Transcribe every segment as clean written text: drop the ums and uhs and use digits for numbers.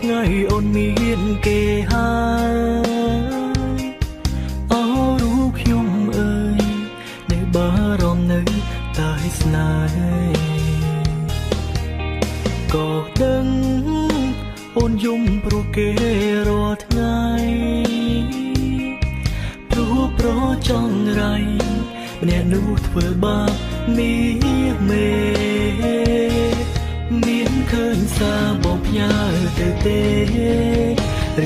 ថ្ងៃអូនមានគេហើយអោរូបខ្ញុំអើយដែលបារម្ភនៅតែស្នេហ៍ក៏ដឹងអូនយំព្រោះគេរាល់ថ្ងៃព្រោះប្រចង់រៃម្នាក់នោះធ្វើបាបមានមេមានឃើញសារបងផ្ញើទៅទេ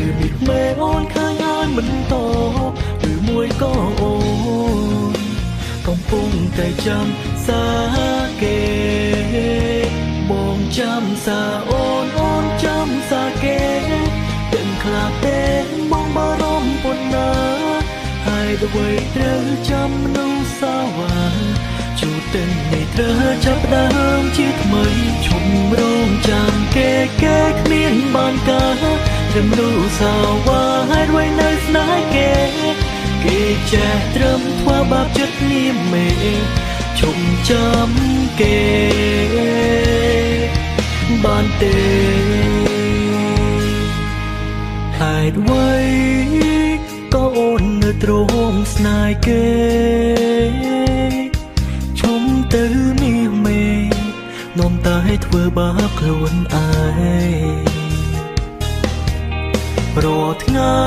ឬមានមេអូនឃើញហើយមិនតបឬមួយក៏អូនកំពុងតែចាំសារគេបងចាំសារអូនចាំសារគេទាំងខ្លាចទេបងបារម្ភប៉ុណ្ណាហើយអ្វីត្រូវចាំនោះសាវ៉ាជួទិននេះត្រូវចាប់ដើមជាថ្មីឈុំរងចាំគេគ្មានបានការត្រឹមនោះសាវ៉ាហើយអ្វីនៅស្នេហ៍គេចេះត្រឹមធ្វើបាបចិត្តនាមមេឈុំចាំគេបានទេហេតុអ្វីក៏អូននៅទ្រង់ស្នេហ៍គេឈុំទៅនេះមេនាំតែធ្វើបាបខ្លួនឯងរាល់ថ្ងៃ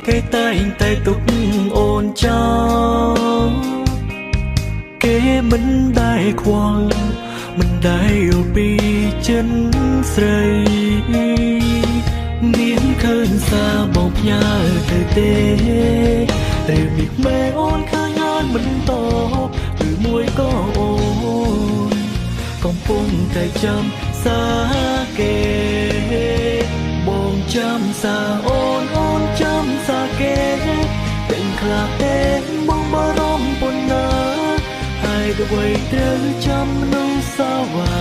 គេតែងតែទុកអូនចោលគេមិនដែលខ្វល់មិនដែលយល់ពីចិនស្រីមានឃើញសារបងផ្ញើទៅទេឬមានមេអូនឃើញហើយមិនតបឬមួយក៏អូនកំពុងតែចាំសារគេបងចាំសារអូនចាំសារគេទាំងខ្លាចទេបងបារម្ភប៉ុណ្ណាហើយអ្វីត្រូវចាំនោះសាវ៉ា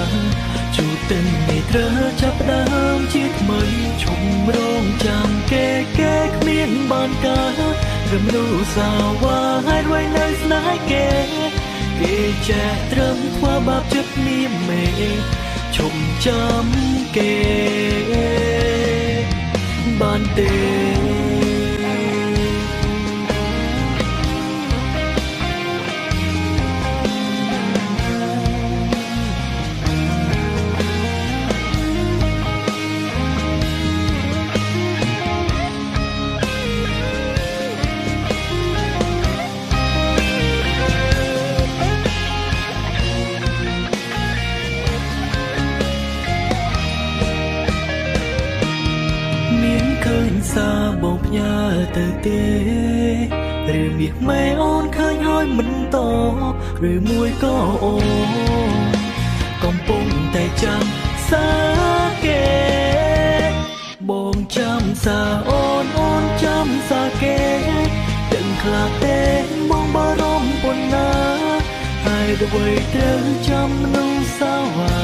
ជួទិននេះត្រូវចាប់ដើមជាថ្មីឈុំរងចាំគេគ្មានបានការរំលូសាវ៉ាហើយអ្វីនៅស្នេហ៍គេចេះត្រឹមធ្វើបាបចិត្តនាមមេឈុំចាំគេបានទេឃើញសារបងផ្ញើទៅទេឬមាសមេអូនឃើញហើយមិនតបឬមួយក៏អូនកំពុងតែចាំសារគេបងចាំសារអូនចាំសារគេទាំងខ្លាចទេបងបារម្ភប៉ុណ្ណាហើយអ្វីត្រូវចាំនោះសាវ៉ា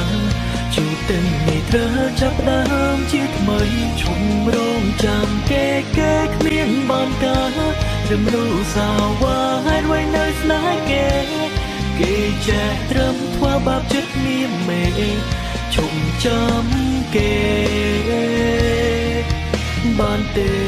ជួទិននេះត្រូវចាប់ដើមជាថ្មីឈុំរងចាំគេគ្មានបានការរំលូសាវ៉ាហើយអ្វីនៅស្នេហ៍គេចេះត្រឹមធ្វើបាបចិត្តនាមមេឈុំចាំគេបានទេ